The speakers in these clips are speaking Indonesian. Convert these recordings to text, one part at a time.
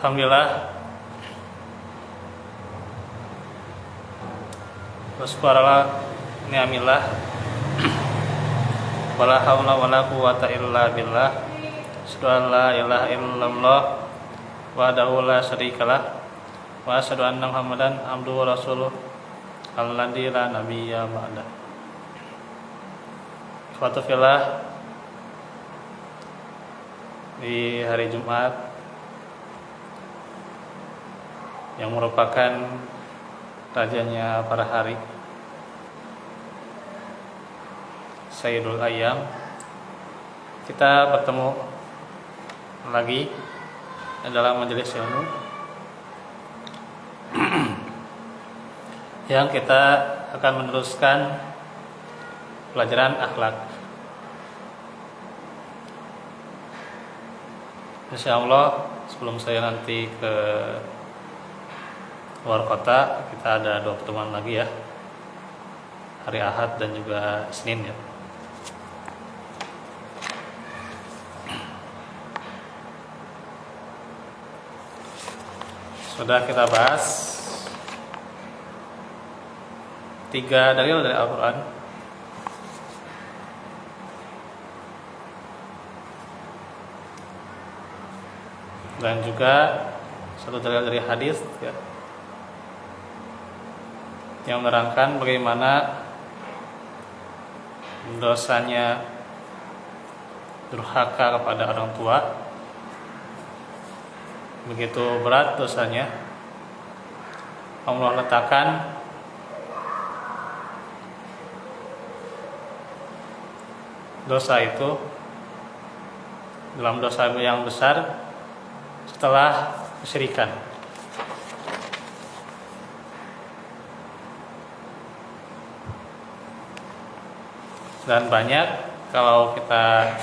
Alhamdulillah, wasqarala ni'amillah, wala haula wala quwata illa billah, asyhadu an la ilaha illallah wahdahu la syarikalah, wa asyhadu anna Muhammadan abduhu wa rasuluh alladzi la nabiyya ba'da. Suatu filah di hari Jumat yang merupakan rajanya para hari, Sayyidul Ayyam, kita bertemu lagi dalam majelis ilmu yang kita akan meneruskan pelajaran akhlak. Insyaallah sebelum saya nanti ke luar kota, kita ada 2 pertemuan lagi ya, hari Ahad dan juga Senin ya. Sudah kita bahas 3 dalil dari Al-Quran, dan juga 1 dalil dari hadis ya, yang menerangkan bagaimana dosanya durhaka kepada orang tua, begitu berat dosanya. Allah letakkan dosa itu dalam dosa yang besar setelah kesyirikan. Dan banyak kalau kita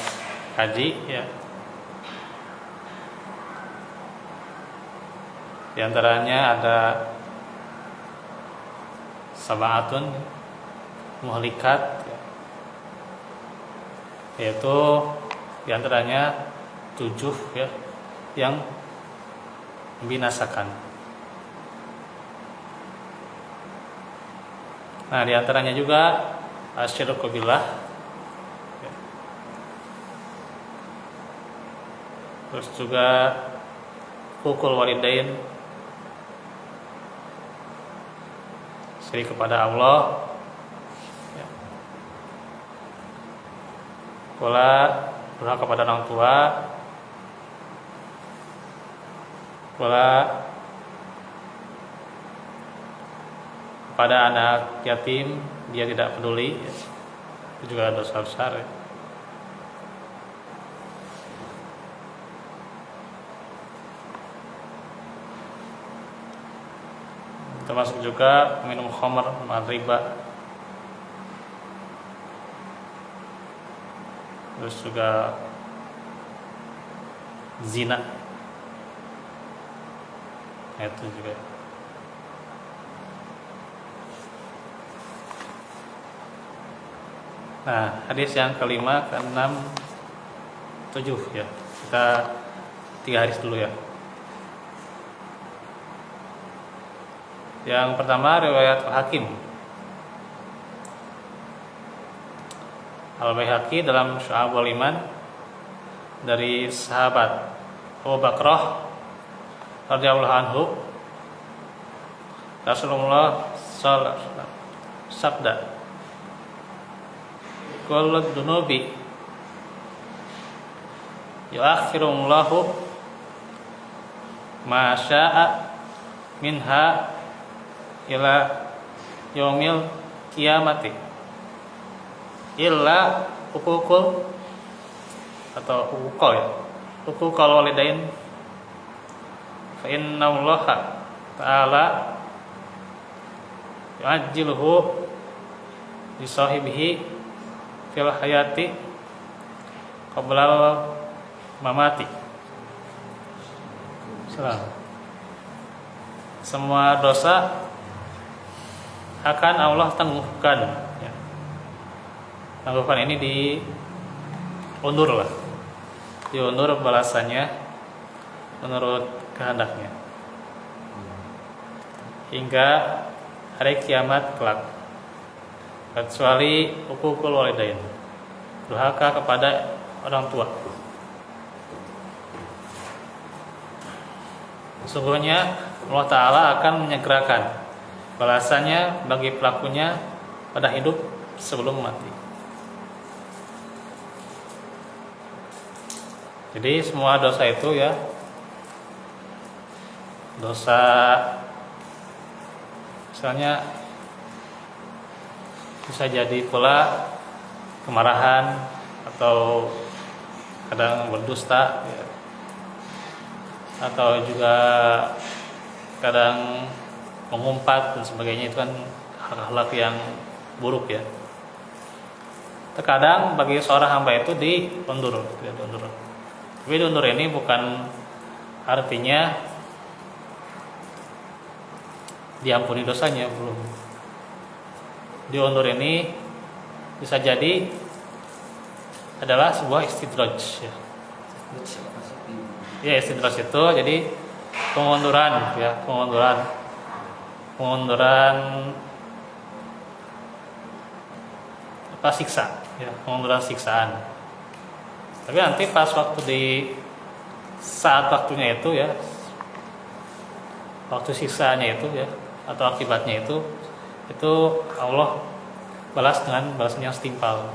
kaji ya, di antaranya ada sab'atun muhlikat ya, yaitu di antaranya 7 ya yang membinasakan. Nah, di antaranya juga asyirku billah ya. Terus juga hukul walidain, syirik kepada Allah ya. Pula berhak kepada orang tua, pula pada anak yatim dia tidak peduli ya. Itu juga dosa besar ya. Termasuk juga minum khamr, riba, terus juga zina, itu juga. Nah, hadis yang kelima, ke-6, 7 ya. Kita 3 hadis dulu ya. Yang pertama riwayat Hakim Al-Baihaqi dalam Syu'abul Iman dari sahabat Abu Bakrah radhiyallahu anhu, Rasulullah sallallahu alaihi wasallam sabda, kullu dunubi yu'akhirullahu ma syaa minha ila yaumil kiamati illa hukukul atau hukukul ya, hukukul walidain, fa innallaha ta'ala yu'ajjiluhu li sahibihi fil hayati qabla mamati. Semua dosa akan Allah tangguhkan ya. Tangguhkan ini diundur balasannya menurut kehendaknya hingga hari kiamat kelak, kecuali uququl walidain, durhaka kepada orang tua. Sesungguhnya Allah Ta'ala akan menyegerakan balasannya bagi pelakunya pada hidup sebelum mati. Jadi semua dosa itu ya, dosa misalnya bisa jadi pula kemarahan atau kadang berdusta ya, atau juga kadang mengumpat dan sebagainya, itu kan hal-hal yang buruk ya. Terkadang bagi seorang hamba itu diundur. Tapi diundur ini bukan artinya diampuni dosanya, belum. Diundur ini bisa jadi adalah sebuah istidraj ya. Ya, istidraj itu jadi pengunduran ya, pengunduran apa, siksa ya, pengunduran siksaan. Tapi nanti pas waktu di saat waktunya itu ya, waktu siksaannya itu ya, atau akibatnya itu Allah balas dengan balasan yang setimpal.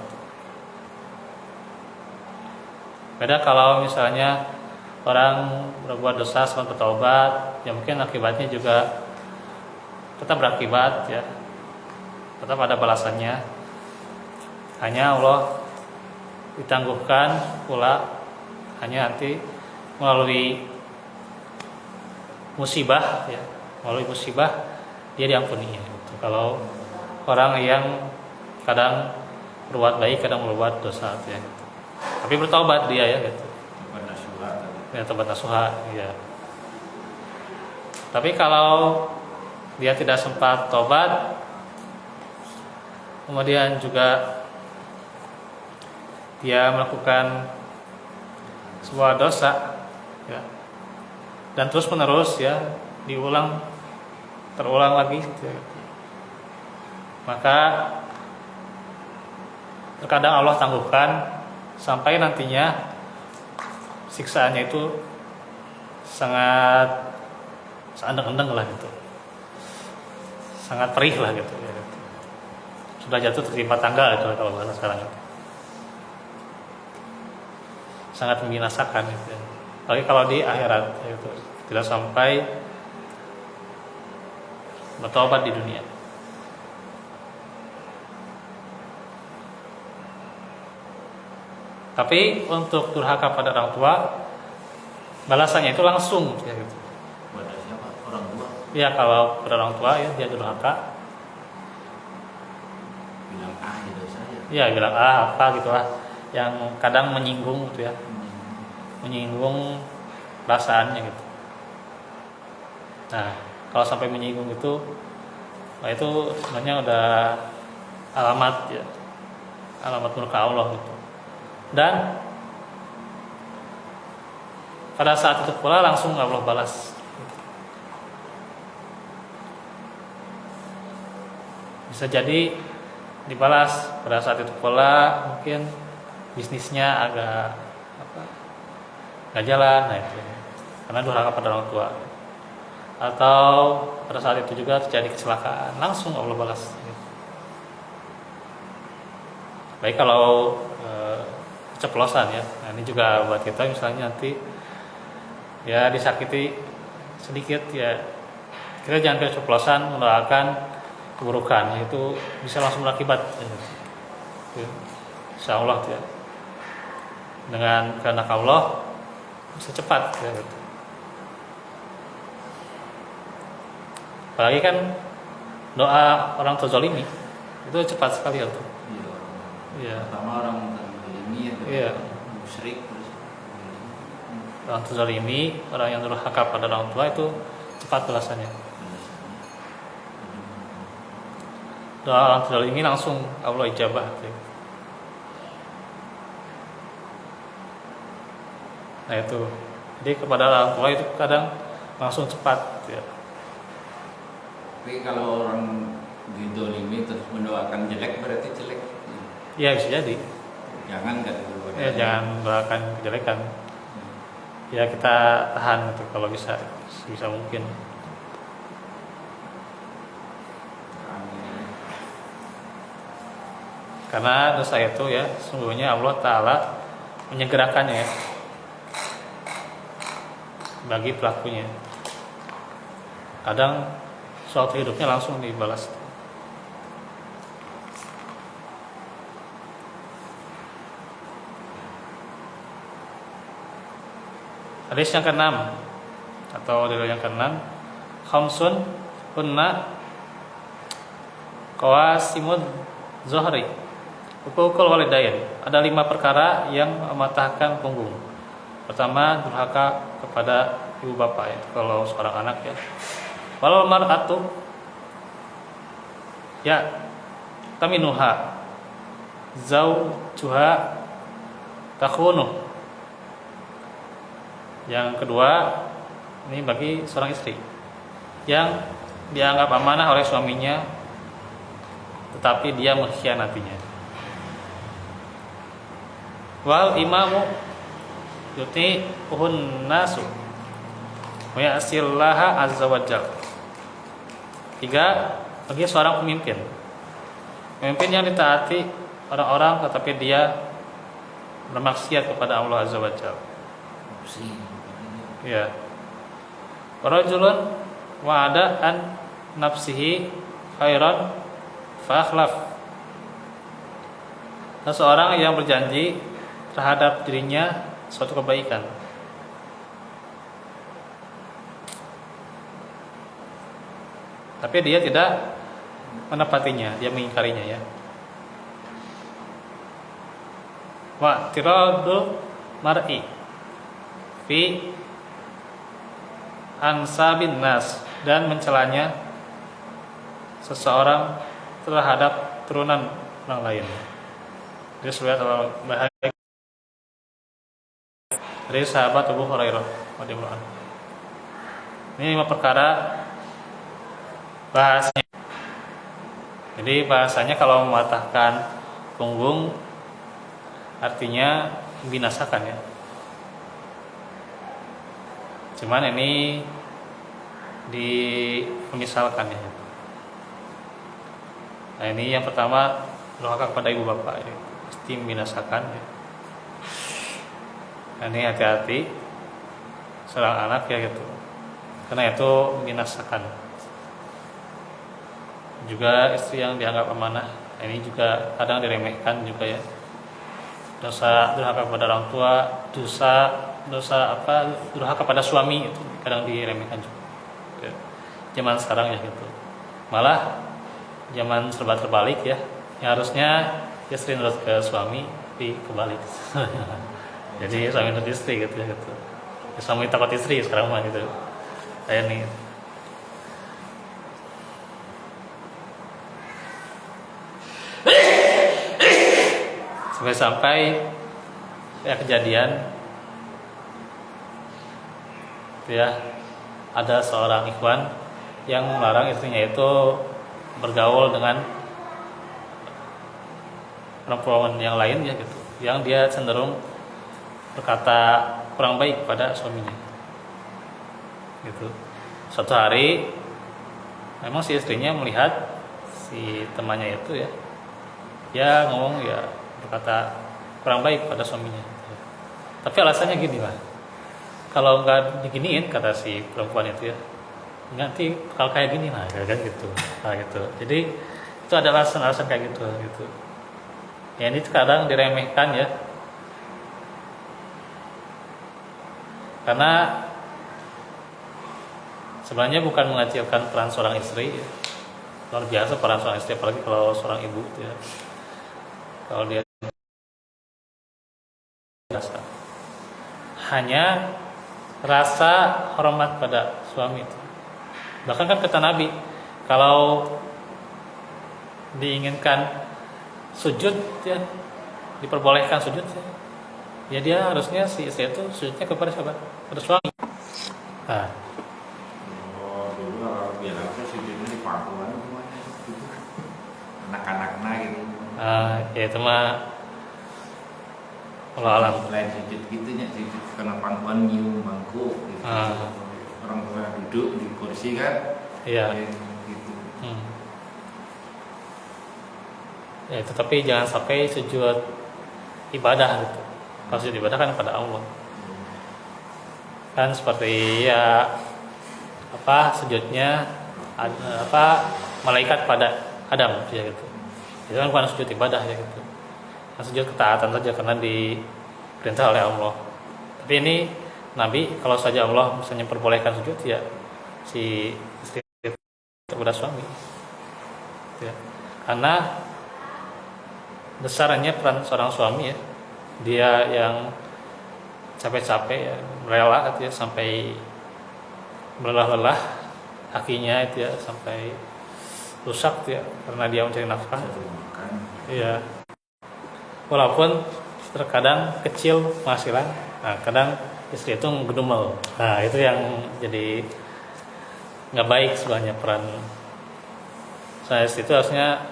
Beda kalau misalnya orang berbuat dosa sempat bertobat, ya mungkin akibatnya juga tetap berakibat ya, tetap ada balasannya. Hanya Allah ditangguhkan pula hanya nanti melalui musibah ya, melalui musibah dia diampuni ya. Kalau orang yang kadang berbuat baik, kadang berbuat dosa ya, tapi bertobat dia ya gitu. Tobat nasuha ya. Tapi kalau dia tidak sempat tobat, kemudian juga dia melakukan sebuah dosa ya, dan terus menerus ya, terulang lagi ya, maka terkadang Allah tangguhkan sampai nantinya siksaannya itu sangat endeng-endeng lah gitu, sangat perih lah gitu ya, gitu. Sudah jatuh tertimpa tangga itu kalau bahasa sekarang itu, sangat membinasakan gitu ya. Tapi kalau di akhirat itu tidak sampai bertobat di dunia. Tapi untuk durhaka pada orang tua, balasannya itu langsung ya gitu. Pada siapa? Orang tua? Ya, kalau pada orang tua ya dia durhaka, Bilang ya dosa ya. ya bilang apa gitu lah, yang kadang menyinggung gitu ya, menyinggung perasaannya gitu. Nah, kalau sampai menyinggung itu, nah itu sebenarnya udah alamat ya, alamat murka Allah gitu. Dan pada saat itu pula langsung Allah balas. Bisa jadi dibalas pada saat itu pula, mungkin bisnisnya agak nggak jalan, nah itu karena durhaka pada orang tua. Atau pada saat itu juga terjadi kecelakaan, langsung Allah balas. Baik kalau keceplosan ya, nah ini juga buat kita misalnya nanti ya disakiti sedikit ya, kita jangan keceplosan mendoakan keburukan, itu bisa langsung berakibat ya. Insya Allah ya, dengan kehendak Allah bisa cepat ya, gitu. Apalagi kan doa orang terzalimi itu cepat sekali ya tuh. Iya. Pertama orang terzalimi ya. Iya. Musyrik terus. Orang terzalimi, orang yang durhaka pada orang tua itu cepat balasannya. Doa orang terzalimi langsung Allah ijabah. Gitu. Nah itu Jadi kepada orang tua itu kadang langsung cepat ya. Tapi kalau orang didolimi terus mendoakan jelek berarti jelek. Ya bisa jadi. Jangan kan? Ya jangan doakan kejelekan. Ya kita tahan gitu kalau bisa mungkin. Karena dosa itu ya sungguhnya Allah Ta'ala menyegerakannya ya, bagi pelakunya. Kadang suatu hidupnya langsung dibalas. Hadis yang ke-6 atau riwayat yang ke-6, khamsun hunna qawasimud zuhri hukukul walidain. Ada 5 perkara yang mematahkan punggung. Pertama, durhaka kepada ibu bapak, itu kalau seorang anak ya. Walal mar'atu ya taminuha zaujuha takhunu. Yang kedua, ini bagi seorang istri yang dianggap amanah oleh suaminya tetapi dia mengkhianatinya. Wal imamu yuti uhun nasu wa ya'sillaha azza wajalla. 3, bagi seorang pemimpin yang ditaati orang-orang tetapi dia bermaksiat kepada Allah azza wajalla. Ya. Rajulun wa'ada an nafsihi khairan fa akhlaf. Seseorang yang berjanji terhadap dirinya suatu kebaikan, tapi dia tidak menepatinya, dia mengingkarinya ya. Wa tiradul mar'i fi ansabin nas, dan mencelanya seseorang terhadap turunan orang lain. Dia sudah bahaya dari sahabat Abu Hurairah radhiyallahu anhu. Ini 5 perkara bahasanya. Jadi bahasanya kalau mematahkan punggung artinya membinasakan ya. Cuman ini dimisalkan ya. Nah ini yang pertama, durhaka kepada ibu bapak ini pasti membinasakan ya. Nah, ini hati-hati seorang anak ya gitu, karena itu membinasakan. Juga istri yang dianggap amanah, ini juga kadang diremehkan juga ya. Dosa durhaka kepada orang tua, dosa durhaka pada suami itu kadang diremehkan juga. Ya. Zaman sekarang ya gitu. Malah zaman serba terbalik ya. Yang harusnya istri nurut ke suami, tapi kebalik. Jadi suami nurut istri gitu ya gitu. Suami takut istri sekarang mah gitu. Kayak nih. Sampai ya kejadian ya, ada seorang ikhwan yang melarang istrinya itu bergaul dengan perempuan yang lain ya gitu, yang dia cenderung berkata kurang baik pada suaminya gitu. Suatu hari memang si istrinya melihat si temannya itu ya, dia ngomong ya berkata kurang baik pada suaminya gitu. Tapi alasannya gini lah, kalau nggak diginiin kata si perempuan itu ya, nanti kalau kayak gini lah kan gitu. Nah, gitu. Jadi itu ada alasan-alasan kayak gitu gitu. Ya ini kadang diremehkan ya. Karena sebenarnya bukan mengecilkan peran seorang istri ya. Luar biasa peran seorang istri, apalagi kalau seorang ibu ya. Kalau dia biasa, hanya rasa hormat pada suami itu. Bahkan kan kata Nabi, kalau diinginkan sujud ya, diperbolehkan sujud ya. Ya dia harusnya si istri itu sujudnya kepada siapa? Pada suami. Nah, Oh, dulu kalau biar aku sujudnya di pangkuan gimana gitu. Anak-anaknya gitu. ya itu mah Allah alam. Lain sujud gitunya, sujud karena pangkuan nyium bangku gitu. Orang tua duduk di kursi kan. Iya. Gitu. Ya, tetapi jangan sampai sujud ibadah gitu. Kalau sujud ibadah kan pada Allah. Kan seperti ya sujudnya malaikat pada Adam ya gitu. Itu kan bukan sujud ibadah ya gitu. Kan sujud ketaatan saja karena diperintah oleh Allah. Tapi ini Nabi kalau saja Allah misalnya perbolehkan sujud ya si istri kepada suami. Ya. Karena besarnya peran seorang suami ya, dia yang capek-capek ya, rela gitu ya, sampai berlelah-lelah kakinya itu ya sampai rusak gitu ya, karena dia mencari nafkah. Iya. Walaupun terkadang kecil penghasilan, nah kadang istri itu ngedumel. Nah itu yang jadi nggak baik sebenarnya peran saya istri itu harusnya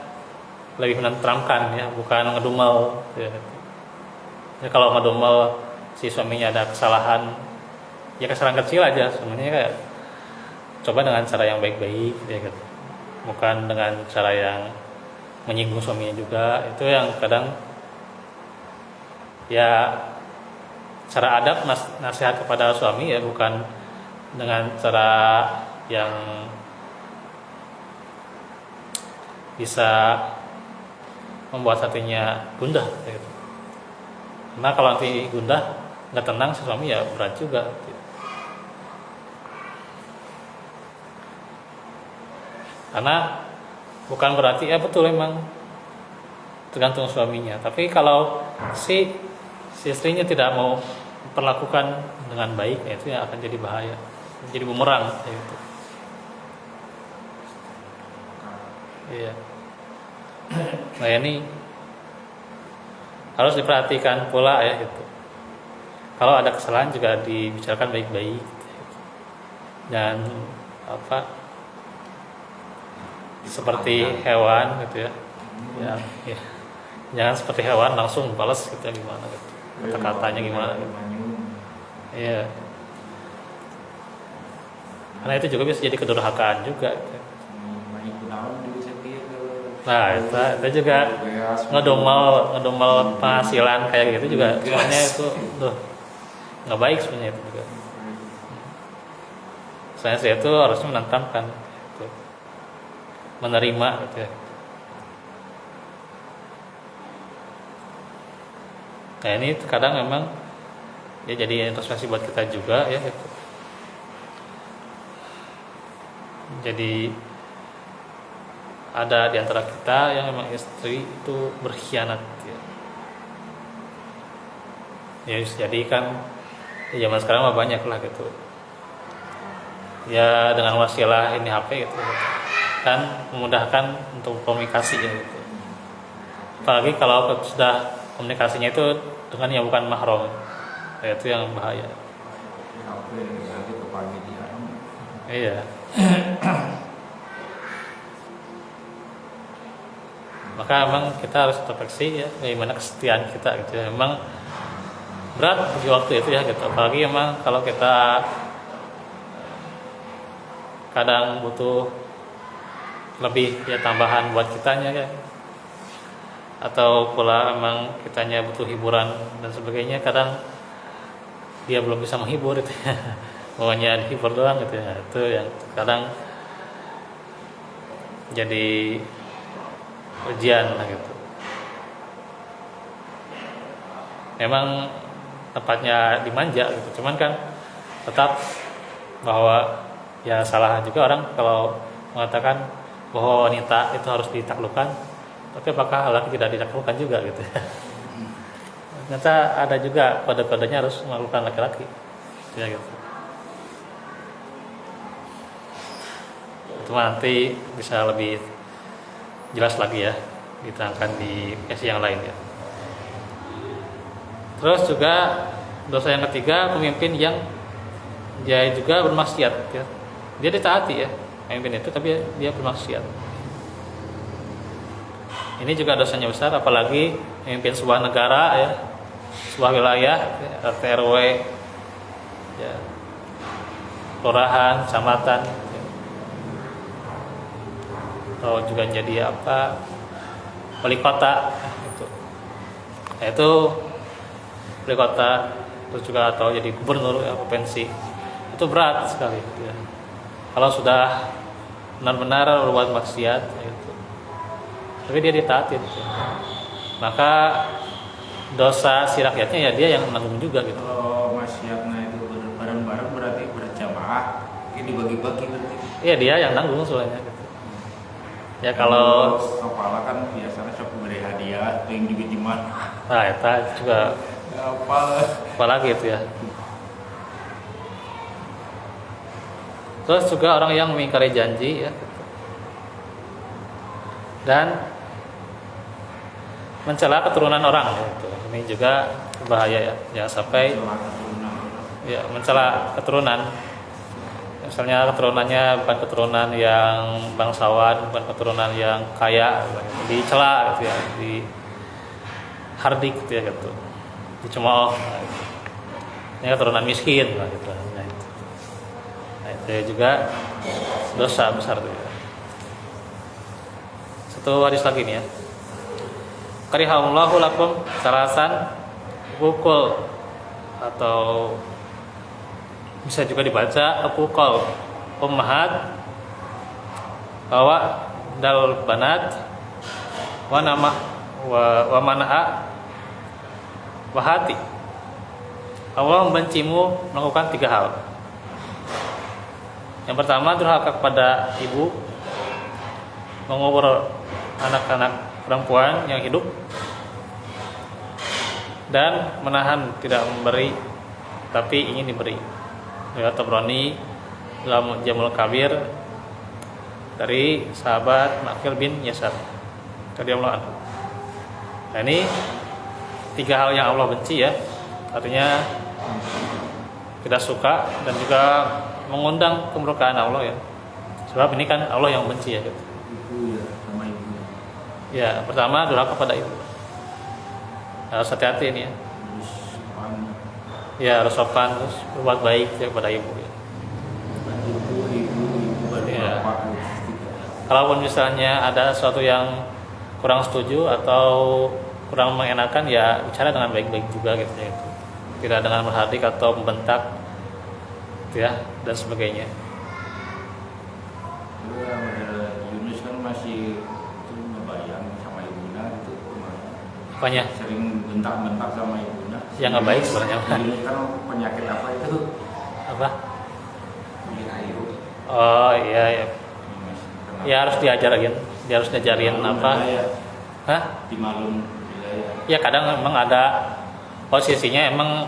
lebih menenteramkan ya, bukan ngedumel ya. Ya, kalau ngedumel si suaminya ada kesalahan, ya kesalahan kecil aja sebenarnya kayak coba dengan cara yang baik-baik ya gitu. Bukan dengan cara yang menyinggung suaminya juga. Itu yang kadang ya cara adab nasihat kepada suami ya, bukan dengan cara yang bisa membuat hatinya gundah gitu. Karena kalau nanti gundah nggak tenang si suami ya berat juga gitu. Karena bukan berarti ya betul emang tergantung suaminya, tapi kalau si istrinya tidak mau perlakukan dengan baik ya itu yang akan jadi bahaya, jadi bumerang gitu. Iya. Nah ini harus diperhatikan pula ya gitu. Kalau ada kesalahan juga dibicarakan baik-baik dan seperti hewan gitu ya. Ya. Jangan seperti hewan langsung balas gitu ya, gimana gitu. Kata-katanya gimana gitu. Iya. Karena itu juga bisa jadi kedurhakaan juga gitu. Nah itu juga ngedomel penghasilan kayak gitu juga sebenarnya itu nggak baik sebenarnya itu juga. Saya itu harusnya menenangkan gitu. Menerima gitu ya. Nah ini kadang memang ya jadi introspeksi buat kita juga ya gitu. Jadi ada di antara kita yang memang istri itu berkhianat ya. Ya jadi kan ya zaman sekarang mah banyak lah gitu. Ya dengan wasilah ini HP gitu. Kan memudahkan untuk komunikasi ya gitu. Apalagi kalau sudah komunikasinya itu dengan yang bukan mahram. Ya, itu yang bahaya. Iya. Maka emang kita harus introspeksi ya, bagaimana kesetiaan kita gitu ya. Memang berat di waktu itu ya gitu. Apalagi emang kalau kita kadang butuh lebih ya tambahan buat kitanya ya. Atau pula emang kitanya butuh hiburan dan sebagainya, kadang dia belum bisa menghibur itu ya. Maunya dihibur doang gitu ya. Itu yang kadang jadi ujian lah gitu. Memang tempatnya dimanja gitu, cuman kan tetap bahwa ya salah juga orang kalau mengatakan bahwa wanita itu harus ditaklukkan, tapi apakah laki tidak ditaklukkan juga gitu ya. Ternyata ada juga kode-kodenya harus melakukan laki-laki ya gitu. Itu nanti bisa lebih jelas lagi ya, diterangkan di sesi yang lain ya. Terus juga dosa yang ketiga, pemimpin yang dia juga bermaksiat ya. Dia ditaati ya pemimpin itu, tapi dia bermaksiat. Ini juga dosanya besar, apalagi pemimpin sebuah negara ya, sebuah wilayah, ya, RT RW, ya, kelurahan, kecamatan, ya. Atau juga jadi apa, wali kota, itu. Nah, itu wali kota, terus juga atau jadi gubernur ya, provinsi, itu berat sekali. Ya. Kalau sudah benar-benar berbuat maksiat, ya, itu. Tapi dia ditaatin, ya. Maka dosa si rakyatnya ya dia yang menanggung juga gitu. Kalau maksiatnya itu bareng-bareng berarti berjamaah, ini dibagi-bagi berarti. Iya dia yang nanggung soalnya gitu. Ya kalau kepala kan biasanya sok beri hadiah, yang juga di mana? nah itu juga apalagi itu ya. Terus juga orang yang mengingkari janji ya gitu. Dan mencela keturunan orang gitu. Ini juga bahaya ya. Jangan sampai ya mencela keturunan. Misalnya keturunannya bukan keturunan yang bangsawan, bukan keturunan yang kaya, dicela gitu ya, di hardik gitu ya gitu, dicemooh. Ini keturunan miskin lah gitu. Nah, itu juga dosa besar tuh ya. Satu hadis lagi nih ya. Karihallahu lakum salasan pukul, atau bisa juga dibaca pukul ummahat bahwa dal banat wa nama wa manaa wa hati. Allah membencimu melakukan 3 hal. Yang pertama, durhaka kepada ibu, mengubur anak-anak perempuan yang hidup, dan menahan tidak memberi tapi ingin diberi. Riwayat Tabrani dalam Jamul Kabir dari sahabat Maqil bin Yasar radhiyallahu anhu. Nah, ini 3 hal yang Allah benci ya. Artinya tidak suka dan juga mengundang kemurkaan Allah ya. Sebab ini kan Allah yang benci ya gitu. Ibu ya, sama ibu. Ya, pertama durhaka kepada ibu. Harus hati-hati ini ya. Ya, harus sopan, terus berbuat baik ya kepada ibu ya. Ibu Ya. bapak. Kalaupun misalnya ada sesuatu yang kurang setuju atau kurang mengenakan, ya bicara dengan baik-baik juga gitu ya. Tidak dengan menghardik atau membentak gitu ya, dan sebagainya. Yunus kan masih itu ngebayang sama ibunya gitu kemarin. Apanya? Sering bentak-bentak sama ibunya. Ya nggak baik sebenarnya. Yunus kan penyakit apa itu? Apa? Air. Oh iya ya. Ya harus diajarin. Dia harus diajarin apa? Ya. Hah? Di Malun wilayah. Ya kadang memang ada posisinya emang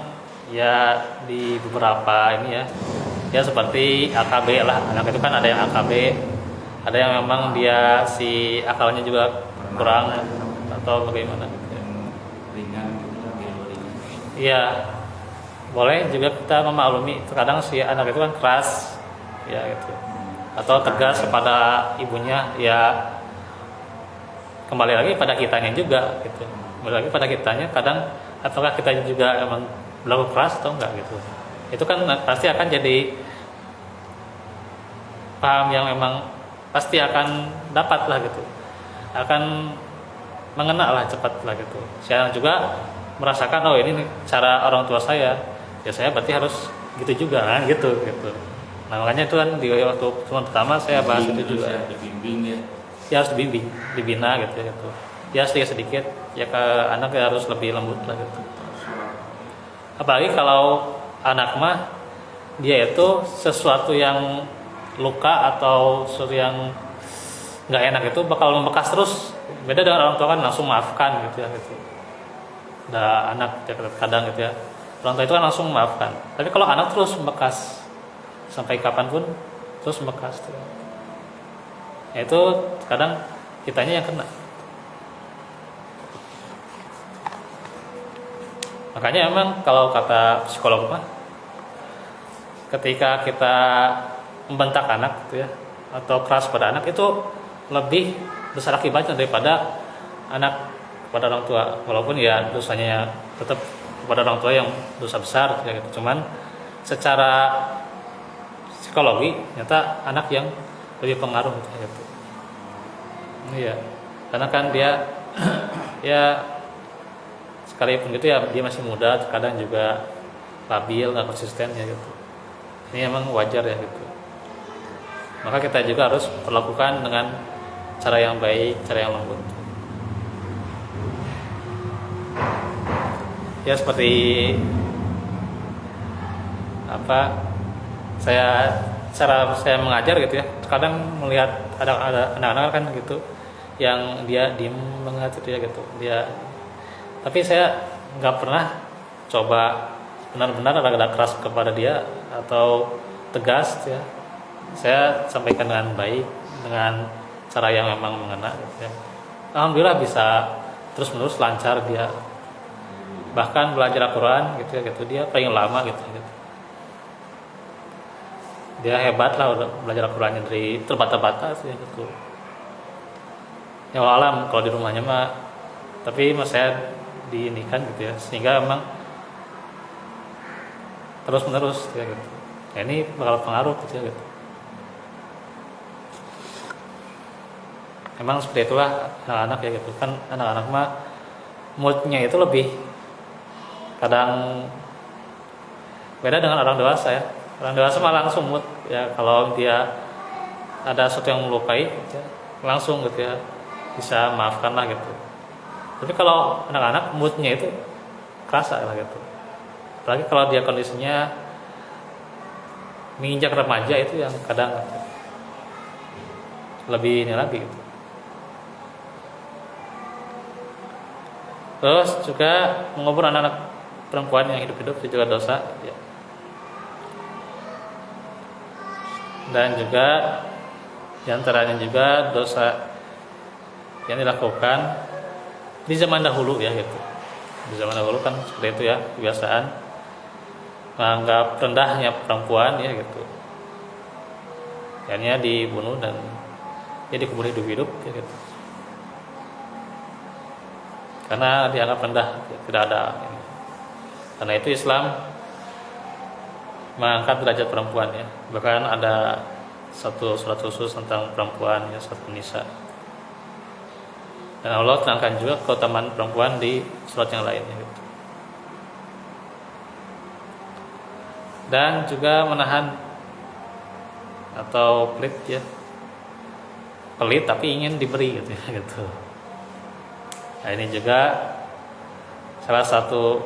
ya di beberapa ini ya. Ya seperti AKB lah. Anak itu kan ada yang AKB, ada yang memang dia si akalnya juga kurang atau bagaimana gitu. Yang ringan gitu lah, ringan. Iya, boleh juga kita memaklumi. Terkadang si anak itu kan keras, ya gitu, atau tegas kepada ibunya. Ya kembali lagi pada kitanya juga, gitu. Kembali lagi pada kitanya. Kadang apakah kita juga emang berlaku keras atau enggak gitu. Itu kan pasti akan jadi paham yang memang pasti akan dapat lah gitu, akan mengena lah cepat lah gitu. Saya juga merasakan oh ini nih cara orang tua saya, ya saya berarti harus gitu juga kan gitu. Nah makanya itu kan di waktu pertama saya bahas itu juga. Dibimbing ya. Ya harus dibimbing, dibina gitu. Ya sedikit ya ke anak ya harus lebih lembut lah gitu. Apalagi kalau anak mah dia itu sesuatu yang luka atau sesuatu yang nggak enak itu bakal membekas terus. Beda dengan orang tua kan langsung maafkan gitu ya gitu. Udah anak ya, kadang gitu ya. Orang tua itu kan langsung memaafkan. Tapi kalau anak terus membekas sampai kapanpun terus membekas tuh. Ya, itu kadang kitanya yang kena. Makanya emang kalau kata psikolog mah, ketika kita membentak anak gitu ya, atau keras pada anak itu lebih besar akibatnya daripada anak kepada orang tua. Walaupun ya dosanya tetap kepada orang tua yang dosa besar ya gitu. Cuman secara psikologi ternyata anak yang lebih pengaruh gitu. Iya. Karena kan dia ya sekalipun gitu ya dia masih muda, kadang juga labil, nggak konsisten ya gitu. Ini emang wajar ya gitu. Maka kita juga harus perlakukan dengan cara yang baik, cara yang lembut. Ya seperti apa? Cara saya mengajar gitu ya. Kadang melihat ada anak-anak kan gitu yang dia diem banget gitu ya gitu. Tapi saya nggak pernah coba benar-benar ada keras kepada dia atau tegas ya. Saya sampaikan dengan baik, dengan cara yang memang mengena gitu ya. Alhamdulillah bisa terus-menerus lancar dia. Bahkan belajar Al-Quran gitu ya gitu, dia paling lama gitu. Dia hebat lah udah belajar Al-Qurannya dari terbata-bata sih gitu. Ya alam kalau di rumahnya mah, tapi mas saya diinikan gitu ya, sehingga emang terus-menerus ya gitu. Ya, ini bakal pengaruh gitu ya gitu. Emang seperti itulah anak-anak ya gitu kan, anak-anak mah moodnya itu lebih kadang beda dengan orang dewasa ya. Orang dewasa mah langsung mood ya, kalau dia ada sesuatu yang melukai gitu ya, langsung gitu ya bisa maafkan lah gitu. Tapi kalau anak-anak moodnya itu kerasa lah gitu. Apalagi kalau dia kondisinya menginjak remaja itu yang kadang gitu, lebih ini lagi gitu. Terus juga mengubur anak-anak perempuan yang hidup-hidup itu juga dosa ya. Dan juga diantaranya juga dosa yang dilakukan di zaman dahulu ya gitu. Di zaman dahulu kan seperti itu ya, kebiasaan menganggap rendahnya perempuan ya gitu. Akhirnya dibunuh dan dia dikubur hidup-hidup ya gitu. Karena dianggap rendah, ya, tidak ada. Karena itu Islam mengangkat derajat perempuan ya. Bahkan ada satu surat khusus tentang perempuan ya, surat Nisa. Dan Allah terangkan juga keutamaan perempuan di surat yang lainnya gitu. Dan juga menahan atau pelit ya. Pelit tapi ingin diberi gitu ya gitu. Nah ini juga salah satu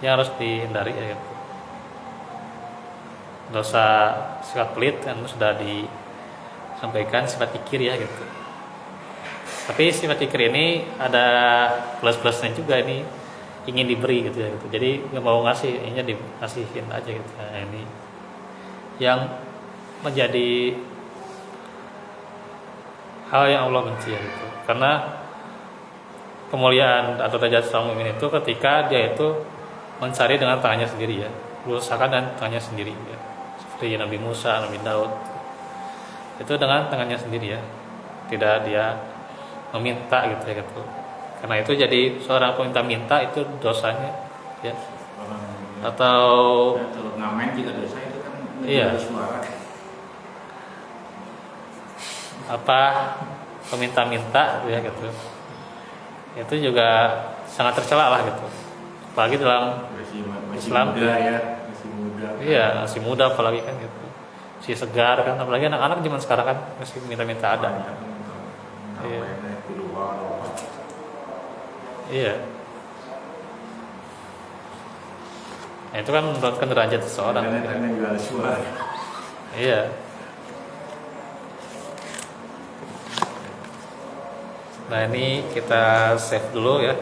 yang harus dihindari ya gitu. Dosa sifat pelit kan sudah disampaikan sifat kikir ya gitu. Tapi sifat kikir ini ada plus-plusnya juga, ini ingin diberi gitu ya gitu. Jadi nggak mau ngasih, ini dikasihin aja gitu. Nah ini yang menjadi hal yang Allah benci ya gitu. Karena kemuliaan atau derajat seorang mukmin itu ketika dia itu mencari dengan tangannya sendiri ya, berusaha dengan tangannya sendiri ya. Seperti Nabi Musa, Nabi Daud itu dengan tangannya sendiri ya, tidak dia meminta gitu ya gitu. Karena itu jadi seorang peminta-minta itu dosanya ya. Atau ngamen juga dosa itu kan, iya. Suara. Apa peminta-minta ya gitu. Itu juga sangat tercela lah gitu. Apalagi dalam masih Islam muda ya, masih muda. Iya, masih muda apalagi kan gitu. Masih segar kan, apalagi anak-anak zaman sekarang kan masih minta-minta ada. Iya. Iya. Nah, itu kan menurunkan derajat seseorang. Iya. Nah ini kita save dulu ya.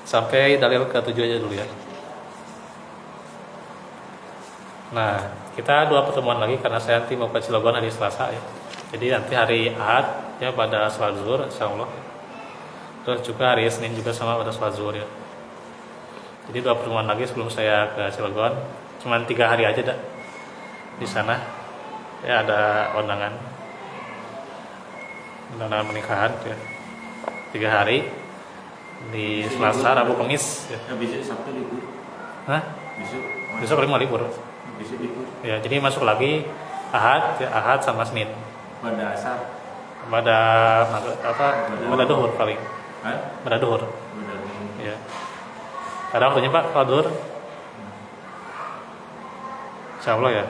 Sampai dalil ke-7 aja dulu ya. Nah kita 2 pertemuan lagi karena saya nanti mau ke Cilegon hari Selasa ya. Jadi nanti hari Ahad ya pada sholat zuhur insyaallah. Terus juga hari Senin juga sama pada sholat zuhur ya. Jadi 2 pertemuan lagi sebelum saya ke Cilegon. Cuman 3 hari aja dah di sana. Ya ada undangan pernikahan ya. 3 hari di Selasa, Rabu, Kamis ya. Besok Sabtu libur. Hah? Besok lima libur. Besok libur. Ya, jadi masuk lagi Ahad, ya, Ahad sama Senin. Pada asar. Pada pada duhur paling. Hah? Pada duhur. Benar. Ya. Ada waktunya Pak kalau duhur? Insyaallah ya.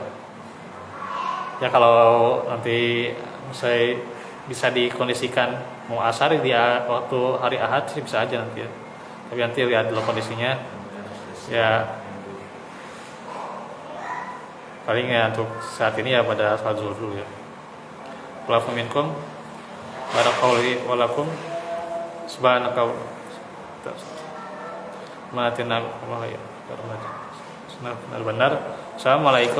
Ya kalau nanti saya bisa dikondisikan mau asar di waktu hari Ahad sih bisa aja nanti ya. Tapi nanti lihat dulu kondisinya. Ya paling ya untuk saat ini ya pada sholat zuhur dulu ya. Walafu minkum barakallahu walakum subhanaka wa ta'ala. Benar. Assalamualaikum.